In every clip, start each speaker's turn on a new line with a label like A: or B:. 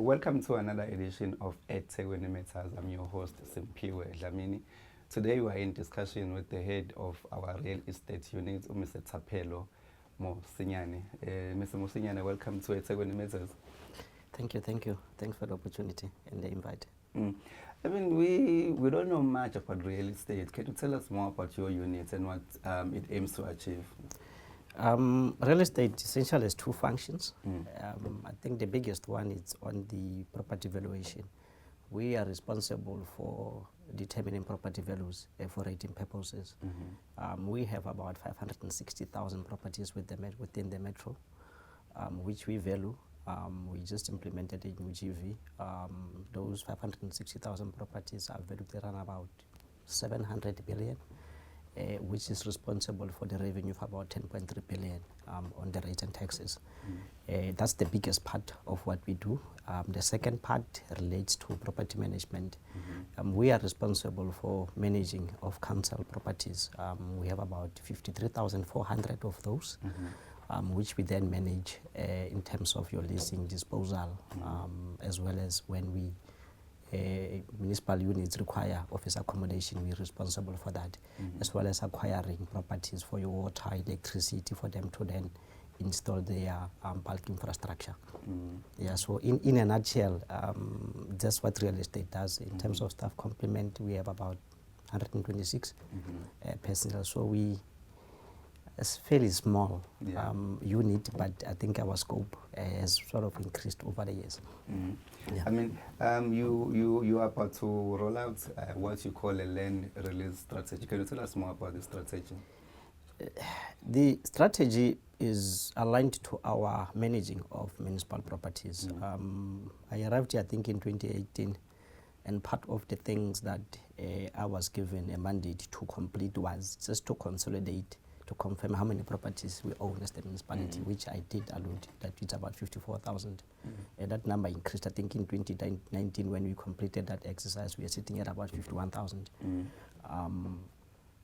A: Welcome to another edition of EThekwini Matters. I'm your host, Simpiwe Dlamini. Today we are in discussion with the head of our real estate unit, Mr. Thapelo, Mmusinyane. Mr. Mmusinyane, welcome to EThekwini Matters.
B: Thank you. Thanks for the opportunity and the invite.
A: I mean, we don't know much about real estate. Can you tell us more about your unit and what it aims to achieve?
B: Real estate essentially has two functions. I think the biggest one is on the property valuation. We are responsible for determining property values for rating purposes. We have about 560,000 properties within the metro, which we value. We just implemented a new GV. Those 560,000 properties are valued around about 700 billion. Which is responsible for the revenue of about 10.3 billion on the rate and taxes. That's the biggest part of what we do. The second part relates to property management. We are responsible for managing of council properties. We have about 53,400 of those, which we then manage in terms of your leasing, disposal, as well as when we municipal units require office accommodation, we're responsible for that, as well as acquiring properties for your water, electricity, for them to then install their bulk infrastructure. Yeah, so in a nutshell, that's what real estate does. In terms of staff complement, we have about 126 personnel, so it's fairly small unit, but I think our scope has sort of increased over the years. Yeah.
A: I mean, you are about to roll out what you call a land release strategy. Can you tell us more about the strategy?
B: The strategy is aligned to our managing of municipal properties. I arrived here, I think, in 2018, and part of the things that I was given a mandate to complete was just to consolidate, to confirm how many properties we own as the municipality, which I did allude that it's about 54,000. That number increased, I think, in 2019 when we completed that exercise. We are sitting at about 51,000.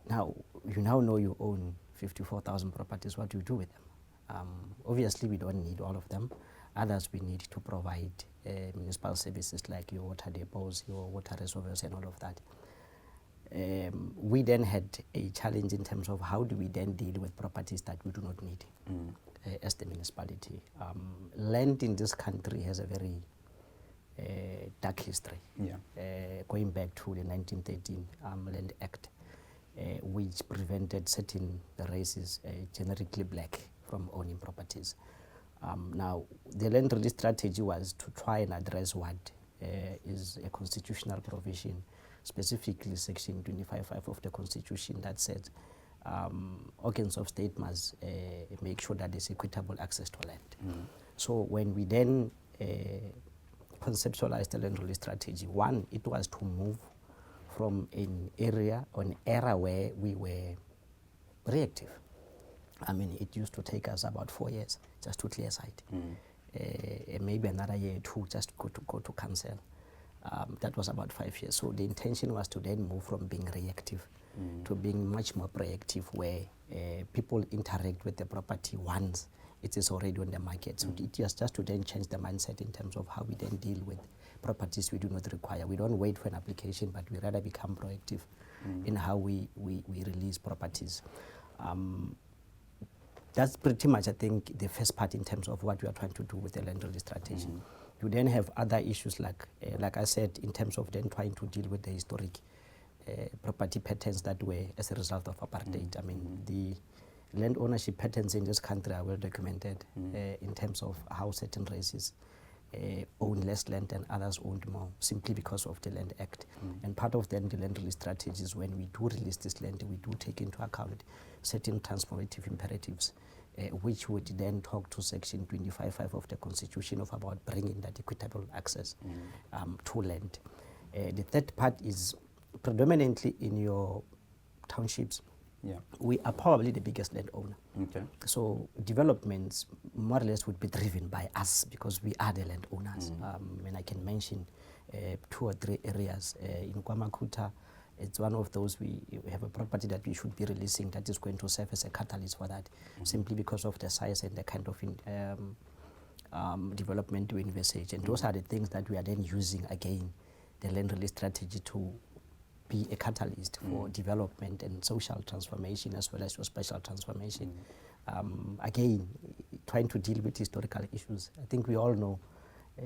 B: Now, you now know you own 54,000 properties. What do you do with them? Obviously, we don't need all of them. Others we need to provide municipal services like your water depots, your water reservoirs, and all of that. We then had a challenge in terms of how do we then deal with properties that we do not need as the municipality. Land in this country has a very dark history, going back to the 1913 Land Act, which prevented certain races, generically black, from owning properties. Now, the land release strategy was to try and address what is a constitutional provision, specifically section 25(5) of the Constitution, that says organs of state must make sure that there's equitable access to land. So when we then conceptualized the land release strategy, one, it was to move from an era or an era where we were reactive. I mean, it used to take us about 4 years just to clear site, maybe another year or two just to go to council. That was about 5 years. So the intention was to then move from being reactive to being much more proactive, where people interact with the property once it is already on the market. So it was just to then change the mindset in terms of how we then deal with properties we do not require. We don't wait for an application, but we rather become proactive in how we release properties. That's pretty much, I think, the first part in terms of what we are trying to do with the land release strategy. You then have other issues like I said, in terms of then trying to deal with the historic property patterns that were as a result of apartheid. I mean, the land ownership patterns in this country are well documented in terms of how certain races own less land and others owned more, simply because of the Land Act. And part of then the land release strategy is when we do release this land, we do take into account certain transformative imperatives, which would then talk to section 25(5) of the Constitution of about bringing that equitable access to land. The third part is predominantly in your townships. We are probably the biggest landowner. So developments more or less would be driven by us because we are the landowners. And I can mention 2 or 3 areas. In KwaMakuta, it's one of those, we have a property that we should be releasing that is going to serve as a catalyst for that, simply because of the size and the kind of development to envisage. And those are the things that we are then using again, the land release strategy to be a catalyst for development and social transformation as well as your spatial transformation. Again, trying to deal with historical issues. I think we all know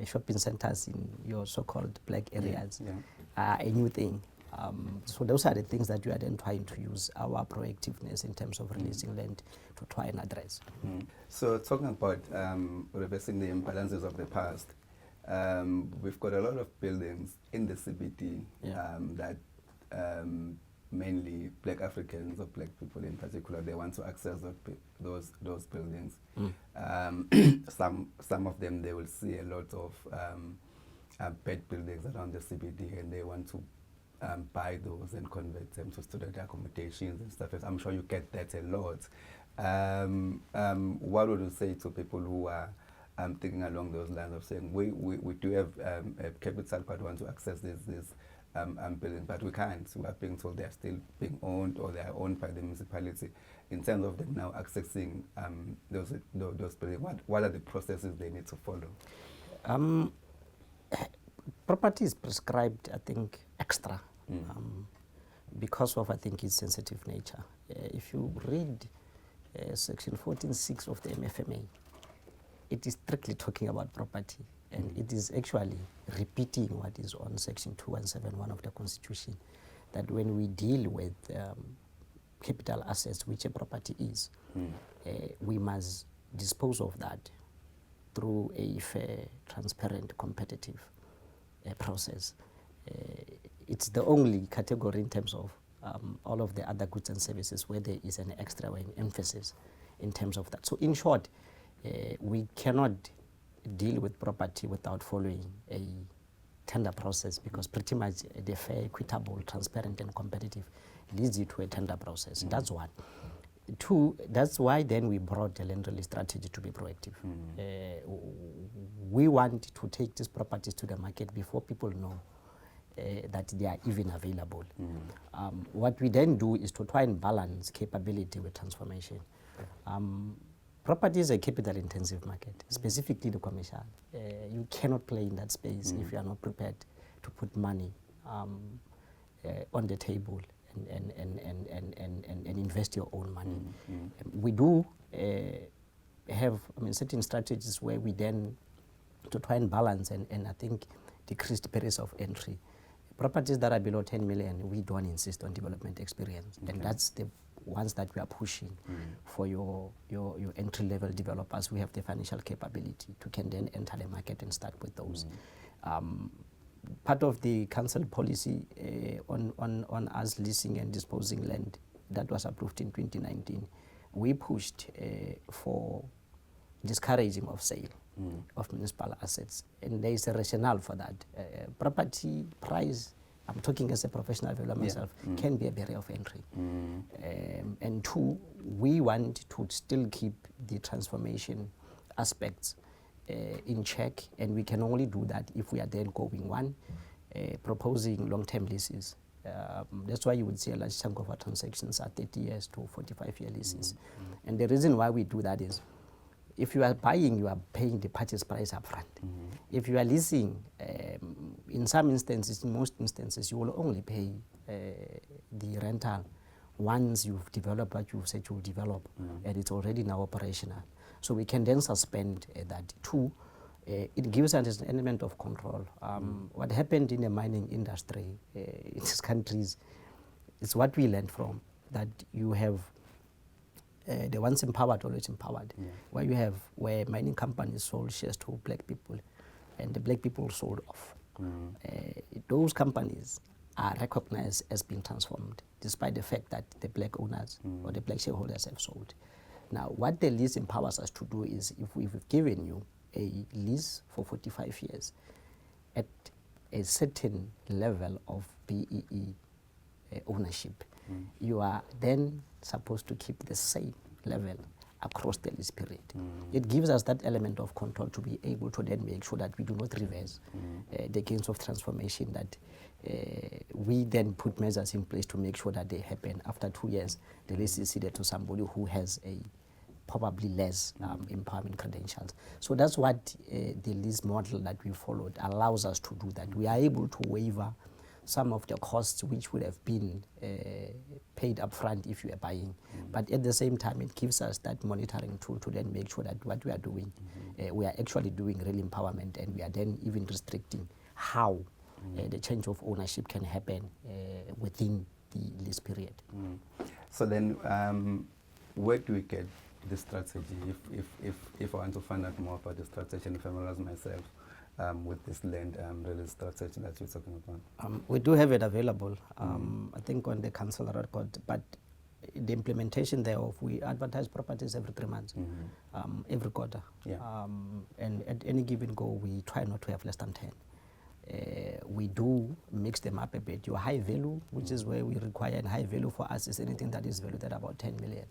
B: shopping centers in your so-called black areas are a new thing. So those are the things that we are then trying to use our proactiveness in terms of releasing land to try and address.
A: So talking about reversing the imbalances of the past, we've got a lot of buildings in the CBD that mainly black Africans or black people in particular, they want to access those buildings. Some of them, they will see a lot of bad buildings around the CBD, and they want to buy those and convert them to student accommodations and stuff. I'm sure you get that a lot. What would you say to people who are thinking along those lines of saying we do have a capital but want to access this building, but we can't. We are being told they are still being owned or they are owned by the municipality. In terms of them now accessing those buildings, what are the processes they need to follow?
B: Property is prescribed, I think, extra because of, I think, its sensitive nature. If you read section 14.6 of the MFMA, it is strictly talking about property, and it is actually repeating what is on section 2171 of the Constitution, that when we deal with capital assets, which a property is, we must dispose of that through a fair, transparent, competitive process. It's the only category in terms of all of the other goods and services where there is an extra emphasis in terms of that. So in short, we cannot deal with property without following a tender process, because pretty much the fair, equitable, transparent and competitive leads you to a tender process. That's one. Two, that's why then we brought the land release strategy to be proactive. We want to take these properties to the market before people know that they are even available. What we then do is to try and balance capability with transformation. Property is a capital-intensive market, specifically the commercial. You cannot play in that space if you are not prepared to put money on the table and invest your own money. We do have, certain strategies where we then, to try and balance and I think decrease the barriers of entry. Properties that are below 10 million, we don't insist on development experience, and that's the ones that we are pushing for your entry-level developers. We have the financial capability to can then enter the market and start with those. Part of the council policy on us leasing and disposing land that was approved in 2019, we pushed for discouraging of sale of municipal assets, and there is a rationale for that. Property price, I'm talking as a professional developer myself, can be a barrier of entry. And two, we want to still keep the transformation aspects in check, and we can only do that if we are then going, one, proposing long-term leases. That's why you would see a large chunk of our transactions are 30 years to 45-year leases. And the reason why we do that is, if you are buying, you are paying the purchase price up front. If you are leasing, in some instances, in most instances, you will only pay the rental once you've developed what you've said you'll develop, and it's already now operational. So we can then suspend that. Two, it gives us an element of control. What happened in the mining industry in these countries is what we learned from, that you have the once empowered, always empowered, where mining companies sold shares to black people, and the black people sold off. Those companies are recognized as being transformed, despite the fact that the black owners or the black shareholders have sold. Now, what the lease empowers us to do is, if we've given you a lease for 45 years at a certain level of BEE ownership, you are then supposed to keep the same level across the lease period. It gives us that element of control to be able to then make sure that we do not reverse the gains of transformation, that we then put measures in place to make sure that they happen. After 2 years, the lease is ceded to somebody who has a probably less empowerment credentials. So that's what the lease model that we followed allows us to do, that we are able to waiver some of the costs which would have been paid upfront if you are buying. But at the same time, it gives us that monitoring tool to then make sure that what we are doing, we are actually doing real empowerment, and we are then even restricting how the change of ownership can happen within the lease period.
A: So then, where do we get the strategy? If I want to find out more about the strategy and familiarize myself with this land release strategy that you're talking about?
B: We do have it available, I think on the council record, but the implementation thereof, we advertise properties every 3 months, every quarter. And at any given go, we try not to have less than 10. We do mix them up a bit. Your high value, which is where we require, and high value for us is anything that is valued at about 10 million.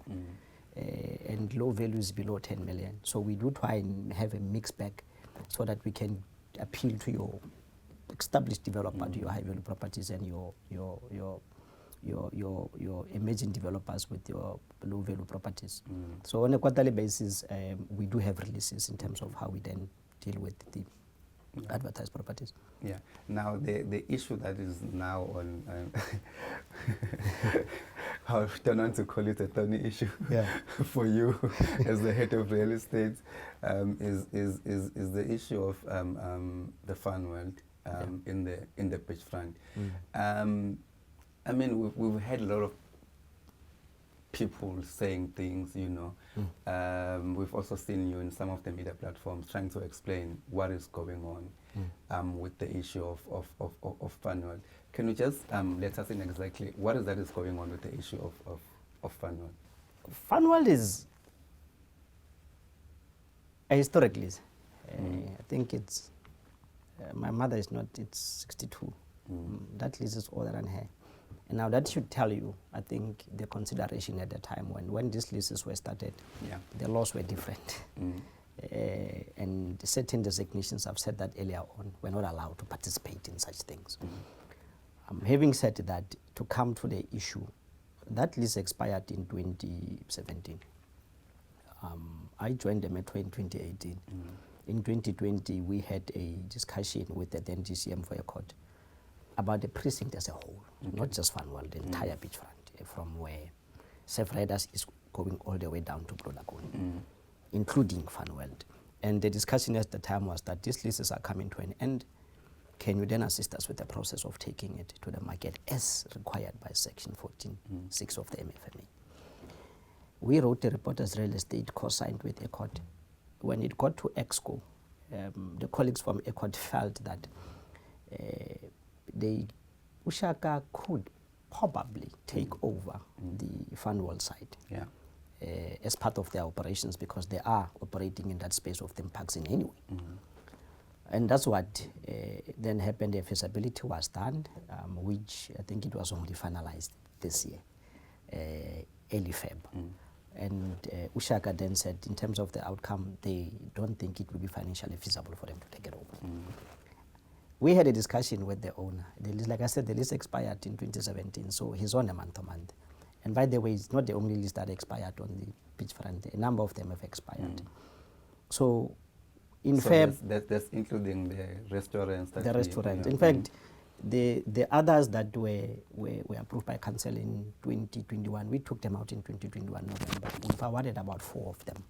B: And low value is below 10 million. So we do try and have a mixed bag so that we can appeal to your established developer, to your high value properties, and your emerging developers with your low value properties. So on a quarterly basis, we do have releases in terms of how we then deal with the advertised properties.
A: Yeah. Now the issue that is now on, I don't want to call it a thorny issue for you as the head of real estate, is the issue of the fun world in the beachfront. I mean, we've had a lot of people saying things, you know. We've also seen you in some of the media platforms trying to explain what is going on with the issue of fun world. Can you just let us in exactly what is that is going on with the issue of fun world?
B: Fun world is a historic lease. I think it's, my mother is not, it's 62. That lease is older than her. And now that should tell you, I think, the consideration at the time when these leases were started, the laws were different. And certain designations, I've said that earlier on, were not allowed to participate in such things. Having said that, to come to the issue, that lease expired in 2017. I joined the Metro in 2018. In 2020, we had a discussion with the then GCM for a court about the precinct as a whole, not just Fun World, the entire beachfront, from where Surf Riders is going all the way down to Blue Lagoon, including Fun World. And the discussion at the time was that these leases are coming to an end. Can you then assist us with the process of taking it to the market as required by Section 14(6) of the MFMA? We wrote a report as real estate, co-signed with ECOT. When it got to EXCO, the colleagues from ECOT felt that Ushaka could probably take over the Fun World side as part of their operations, because they are operating in that space of theme parks in any way. And that's what then happened. The feasibility was done, which I think it was only finalized this year, early Feb. And Ushaka then said, in terms of the outcome, they don't think it will be financially feasible for them to take it over. We had a discussion with the owner. The lease, like I said, the lease expired in 2017, so he's on a month-to-month. And by the way, it's not the only lease that expired on the beachfront. A number of them have expired. So, in Feb,
A: that's including the restaurants.
B: The restaurants. In fact, the others that were approved by council in 2021, we took them out in 2021 November. We've awarded about 4 of them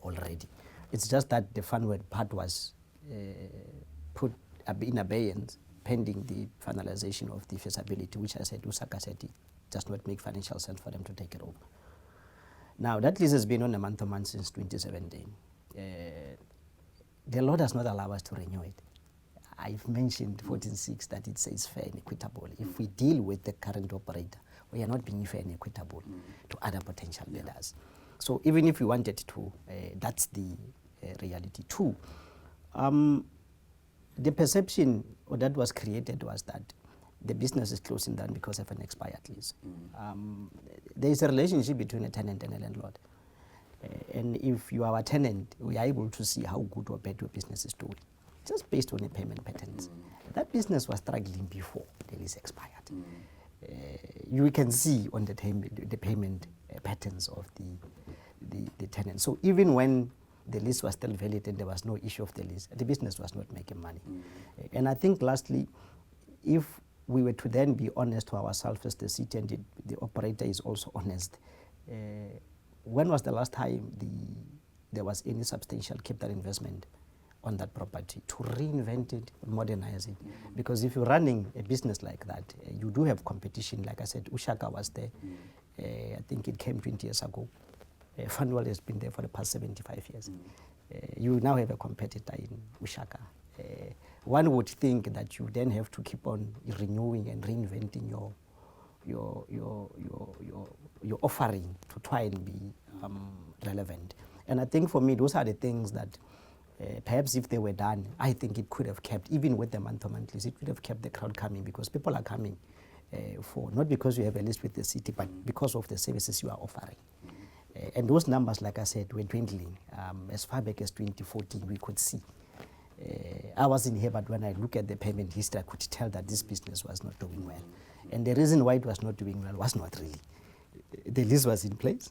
B: already. It's just that the Fun World part was put in abeyance pending the finalization of the feasibility, which I said, Usaka said it does not make financial sense for them to take it over. Now, that lease has been on a month-to-month since 2017. The law does not allow us to renew it. I've mentioned 14(6) that it says fair and equitable. If we deal with the current operator, we are not being fair and equitable to other potential bidders. So even if we wanted to, that's the reality. 2, the perception that was created was that the business is closing down because of an expired lease. There is a relationship between a tenant and a landlord. And if you are a tenant, we are able to see how good or bad your business is doing, just based on the payment patterns. That business was struggling before the lease expired. You can see on the payment patterns of the tenant. So even when the lease was still valid and there was no issue of the lease, the business was not making money. And I think lastly, if we were to then be honest to ourselves as the city, and the operator is also honest, when was the last time there was any substantial capital investment on that property to reinvent it, modernize it? Because if you're running a business like that, you do have competition. Like I said, Ushaka was there. I think it came 20 years ago. Funwell has been there for the past 75 years. You now have a competitor in Ushaka. One would think that you then have to keep on renewing and reinventing your offering to try and be relevant. And I think for me, those are the things that perhaps if they were done, I think it could have kept, even with the month-to-month lease, it could have kept the crowd coming, because people are coming for, not because you have a list with the city, but because of the services you are offering. And those numbers, like I said, were dwindling. As far back as 2014, we could see. I wasn't here, but when I look at the payment history, I could tell that this business was not doing well. And the reason why it was not doing well was not really. The lease was in place.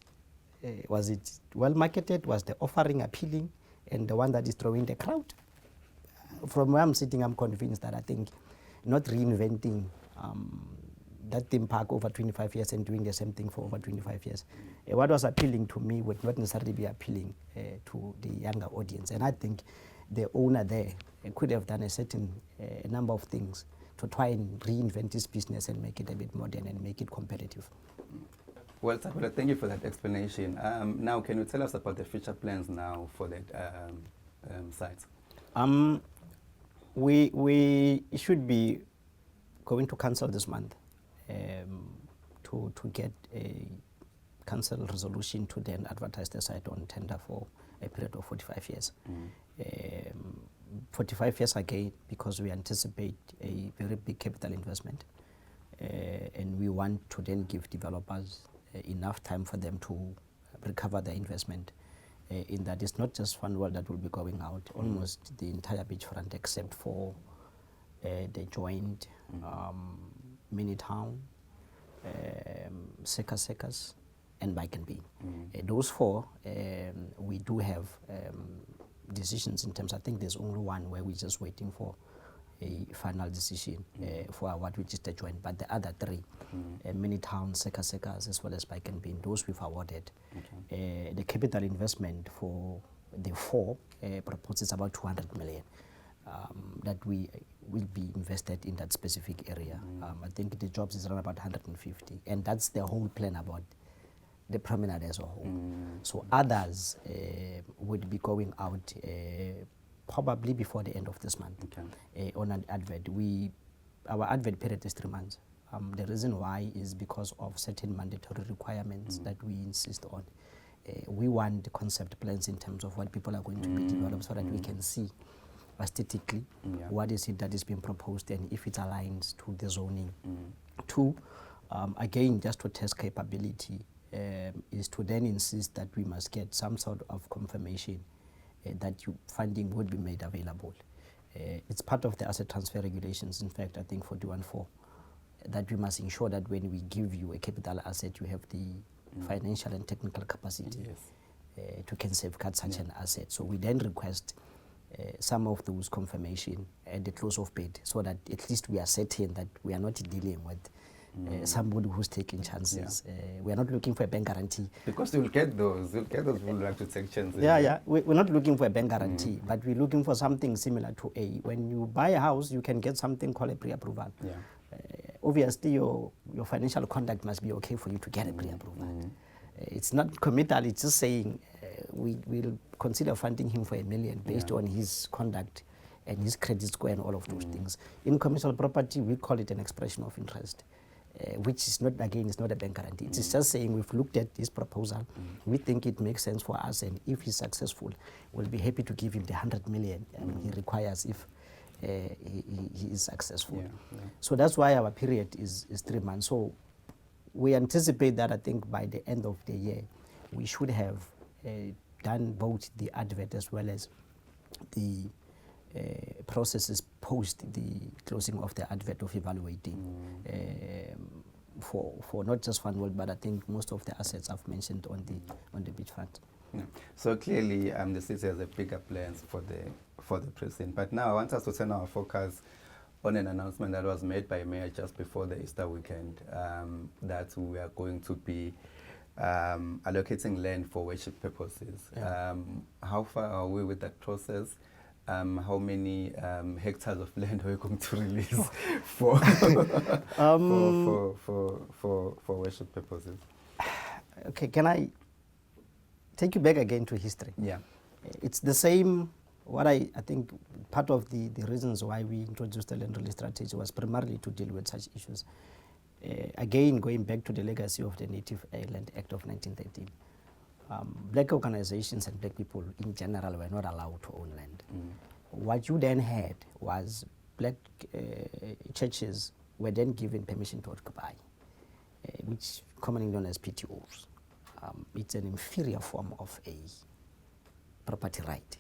B: Was it well marketed? Was the offering appealing? And the one that is drawing the crowd? From where I'm sitting, I'm convinced that I think not reinventing that theme park over 25 years and doing the same thing for over 25 years. What was appealing to me would not necessarily be appealing to the younger audience. And I think the owner there could have done a certain number of things to try and reinvent this business and make it a bit modern and make it competitive.
A: Well, Thapelo, thank you for that explanation. Now, can you tell us about the future plans now for that site?
B: We should be going to council this month to get a council resolution to then advertise the site on tender for a period of 45 years. 45 years again, because we anticipate a very big capital investment, and we want to then give developers enough time for them to recover their investment. In that it's not just Funwell that will be going out, almost the entire beachfront except for the joint mini town, Sekas, and Bike and Bean. Those four, we do have decisions in terms. I think there's only one where we're just waiting for a final decision for what which is the joint, but the other three, many towns, Sekas, as well as Bike and Bean, those we've awarded. The capital investment for the four proposes about 200 million that we will be invested in that specific area. I think the jobs is around about 150, and that's the whole plan about the promenade as a whole. So others would be going out probably before the end of this month on an advert. Our advert period is 3 months. The reason why is because of certain mandatory requirements that we insist on. We want the concept plans in terms of what people are going to be developed, so that we can see aesthetically what is it that is being proposed and if it aligns to the zoning. Two, again, just to test capability, is to then insist that we must get some sort of confirmation that funding would be made available. It's part of the asset transfer regulations, in fact, I think 41.4, that we must ensure that when we give you a capital asset, you have the financial and technical capacity to can safeguard such an asset. So we then request some of those confirmation at the close of bid, so that at least we are certain that we are not dealing with somebody who's taking chances. We are not looking for a bank guarantee. Because
A: you'll get those who would like to take chances.
B: We're not looking for a bank guarantee, but we're looking for something similar to when you buy a house, you can get something called a pre-approval. Obviously, your financial conduct must be okay for you to get a pre-approval. It's not committal, it's just saying we'll consider funding him for $1 million based on his conduct and his credit score and all of those things. In commercial property, we call it an expression of interest, which is not, again, it's not a bank guarantee. It's just saying we've looked at this proposal, we think it makes sense for us, and if he's successful, we'll be happy to give him the 100 million he requires if he is successful. So that's why our period is 3 months. So we anticipate that I think by the end of the year, we should have done both the advert as well as the processes post the closing of the advert of evaluating for not just Fun World, but I think most of the assets I've mentioned on the beachfront.
A: Yeah. So clearly, the city has a bigger plans for the precinct. But now I want us to turn our focus on an announcement that was made by Mayor just before the Easter weekend, that we are going to be allocating land for worship purposes.
B: Yeah.
A: How far are we with that process? How many hectares of land are we going to release for for worship purposes?
B: Okay, can I take you back again to history?
A: Yeah.
B: It's the same. What I think part of the reasons why we introduced the land release strategy was primarily to deal with such issues. Again, going back to the legacy of the Native Land Act of 1913, black organizations and black people in general were not allowed to own land. What you then had was black churches were then given permission to occupy, which commonly known as PTOs. It's an inferior form of a property right.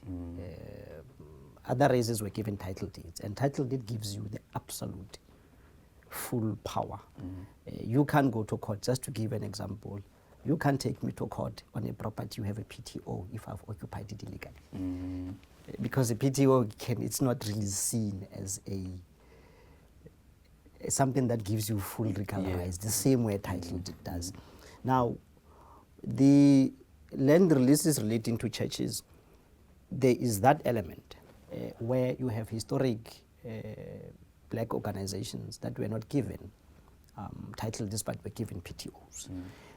B: Other races were given title deeds, and title deed gives you the absolute full power. You can't go to court. Just to give an example, you can't take me to court on a property you have a PTO if I've occupied it illegally. Because a PTO it's not really seen as something that gives you full legal rights, the same way title deed does. Now, the land releases relating to churches, there is that element where you have historic black organizations that were not given title deeds but were given PTOs.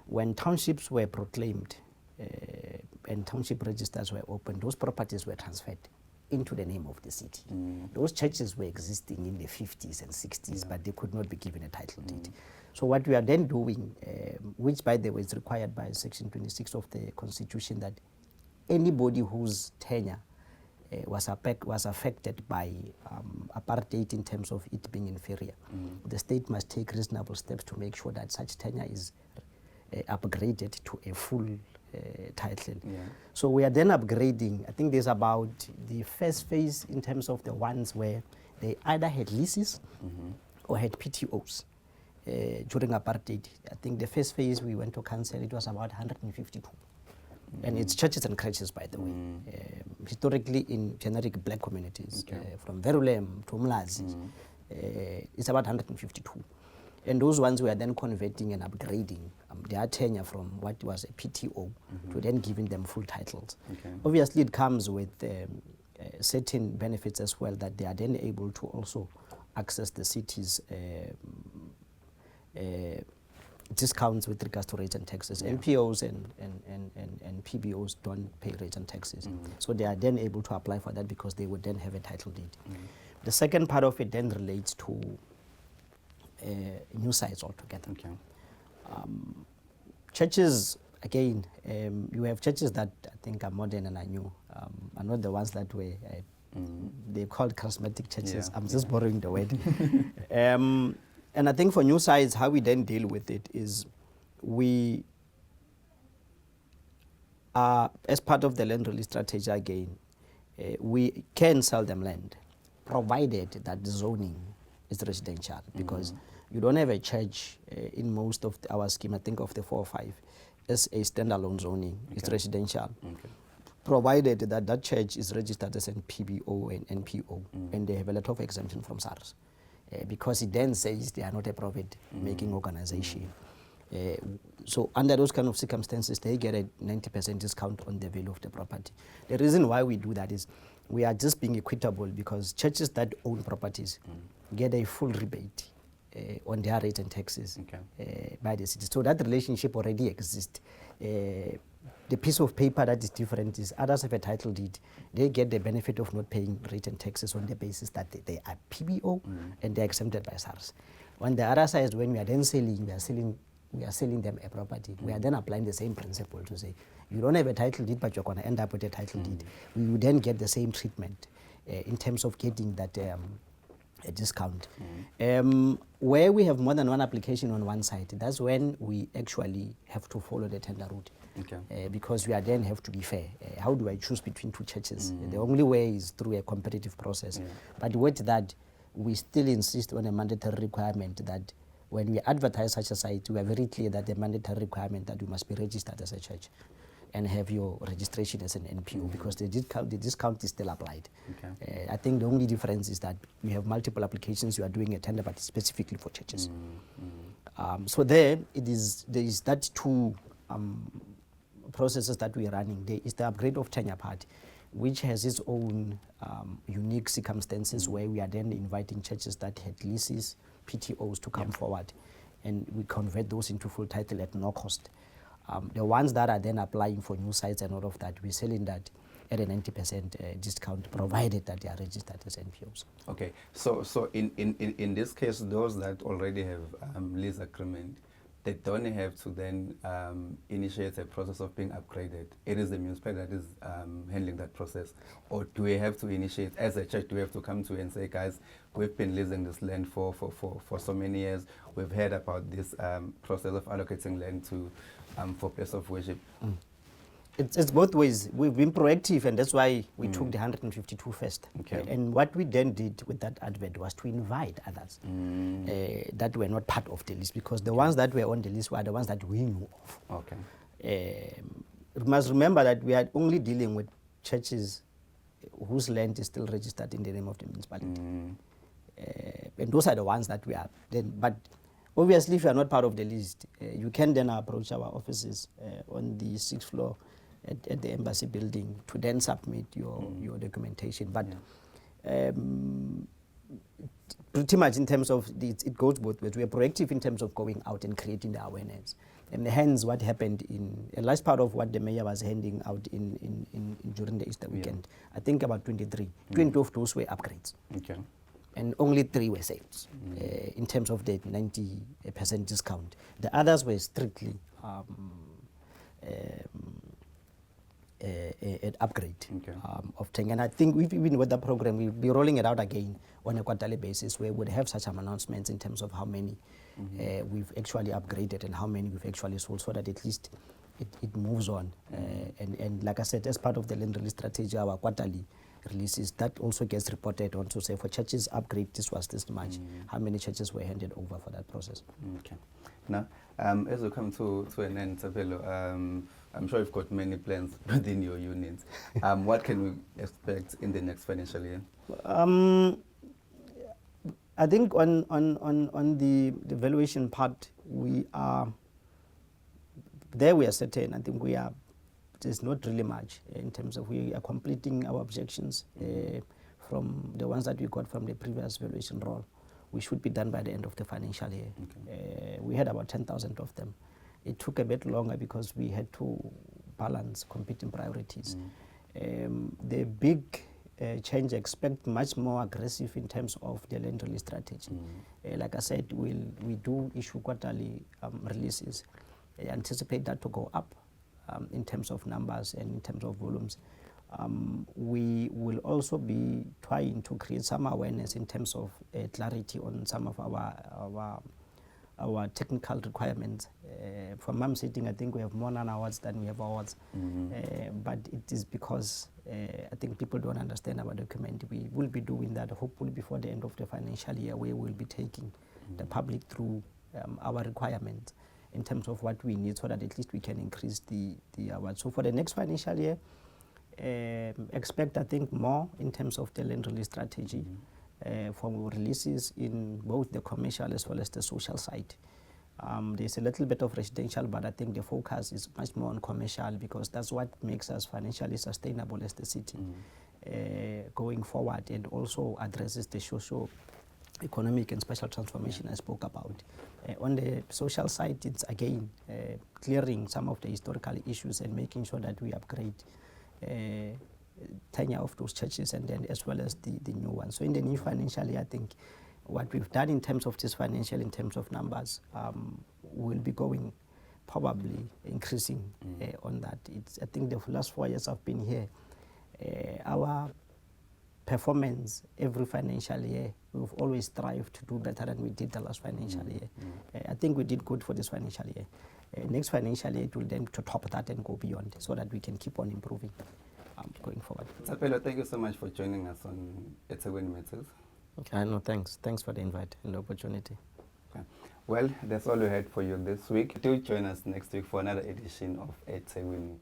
B: When townships were proclaimed and township registers were opened, those properties were transferred into the name of the city. Those churches were existing in the 50s and 60s, but they could not be given a title deed. So what we are then doing, which by the way is required by Section 26 of the Constitution, that anybody whose tenure was affected by apartheid in terms of it being inferior, the state must take reasonable steps to make sure that such tenure is upgraded to a full title. So we are then upgrading. I think there's about the first phase in terms of the ones where they either had leases or had PTOs during apartheid. I think the first phase we went to council, it was about 152. And it's churches and churches, by the way. Historically in generic black communities, from Verulem to Mlazi, it's about 152. And those ones we are then converting and upgrading their tenure from what was a PTO to then giving them full titles. Obviously, it comes with certain benefits as well, that they are then able to also access the city's discounts with regards to rates and taxes. NPOs and PBOs don't pay rates and taxes. So they are then able to apply for that because they would then have a title deed. The second part of it then relates to new sites altogether. Churches, again, you have churches that I think are modern and are new, are not the ones that were, they're called charismatic churches. I'm just borrowing the word. And I think for new sites, how we then deal with it is we are, as part of the land release strategy again, we can sell them land, provided that the zoning is residential, because you don't have a church in most of our scheme, I think of the 4 or 5, as a standalone zoning. It's residential. Provided that that church is registered as an PBO and NPO, and they have a letter of exemption from SARS. Because it then says they are not a profit-making organization. So under those kind of circumstances, they get a 90% discount on the value of the property. The reason why we do that is we are just being equitable, because churches that own properties get a full rebate on their rates and taxes by the city. So that relationship already exists. The piece of paper that is different is others have a title deed. They get the benefit of not paying rate and taxes on the basis that they are PBO and they're exempted by SARS. On the other side, when we are then selling, we are selling them a property. We are then applying the same principle to say, you don't have a title deed, but you're going to end up with a title deed. We will then get the same treatment in terms of getting that a discount. Where we have more than one application on one site, that's when we actually have to follow the tender route. Because we are then have to be fair. How do I choose between two churches? The only way is through a competitive process. But with that, we still insist on a mandatory requirement that when we advertise such a site, we are very clear that the mandatory requirement that you must be registered as a church and have your registration as an NPO, because the discount is still applied.
A: Okay.
B: I think the only difference is that we have multiple applications. You are doing a tender, but specifically for churches. So there is that two processes that we are running. There is the upgrade of tenure part, which has its own unique circumstances where we are then inviting churches that had leases, PTOs to come forward, and we convert those into full title at no cost. The ones that are then applying for new sites and all of that, we're selling that at a 90% discount, provided that they are registered as NPOs.
A: Okay, so in this case, those that already have lease agreement, they don't have to then initiate a process of being upgraded. It is the municipality that is handling that process. Or do we have to initiate, as a church, do we have to come to you and say, guys, we've been leasing this land for so many years. We've heard about this process of allocating land to for place of worship.
B: It's both ways. We've been proactive, and that's why we took the 152 first.
A: Okay.
B: And what we then did with that advert was to invite others that were not part of the list, because the ones that were on the list were the ones that we knew of.
A: Okay.
B: You must remember that we are only dealing with churches whose land is still registered in the name of the municipality. And those are the ones that we are then. But obviously, if you are not part of the list, you can then approach our offices on the 6th floor at the embassy building to then submit your documentation. But pretty much in terms of it goes both ways. We are proactive in terms of going out and creating the awareness. And hence, what happened in a large part of what the mayor was handing out in during the Easter weekend, I think about 20 of those were upgrades.
A: Okay.
B: And only 3 were sales in terms of the 90% discount. The others were strictly an upgrade of tank. And I think we've been with the program, we'll be rolling it out again on a quarterly basis, where we'll have such announcements in terms of how many we've actually upgraded and how many we've actually sold, so that at least it moves on. And like I said, as part of the land release strategy, our quarterly releases, that also gets reported on to say for churches upgrade, this was this much, how many churches were handed over for that process.
A: Okay. Now, as we come to an end, Thapelo, I'm sure you've got many plans within your units. What can we expect in the next financial year?
B: I think on the valuation part, we are certain. I think there's not really much in terms of we are completing our objections from the ones that we got from the previous valuation roll. We should be done by the end of the financial year. Okay. We had about 10,000 of them. It took a bit longer because we had to balance competing priorities. The big change, expect much more aggressive in terms of the land release strategy. Like I said, we do issue quarterly releases. I anticipate that to go up in terms of numbers and in terms of volumes. We will also be trying to create some awareness in terms of clarity on some of our technical requirements. From my sitting, I think we have more non-awards than we have awards. But it is because I think people don't understand our document. We will be doing that hopefully before the end of the financial year, where we'll be taking the public through our requirements in terms of what we need, so that at least we can increase the awards. So for the next financial year, expect, I think, more in terms of the land release strategy for releases in both the commercial as well as the social side. There's a little bit of residential, but I think the focus is much more on commercial, because that's what makes us financially sustainable as the city going forward, and also addresses the socio-economic and special transformation I spoke about. On the social side, it's again clearing some of the historical issues and making sure that we upgrade tenure of those churches, and then as well as the new ones. So in the new financial year, I think what we've done in terms of this financial, in terms of numbers, will be going probably increasing on that. I think the last 4 years I've been here, our performance every financial year, we've always strived to do better than we did the last financial year. I think we did good for this financial year. Next financial year, it will then to top that and go beyond, so that we can keep on improving going forward.
A: Thapelo, thank you so much for joining us on EThekwini Matters.
B: Okay, no, thanks. Thanks for the invite and the opportunity.
A: Okay. Well, that's all we had for you this week. Do join us next week for another edition of EThekwini.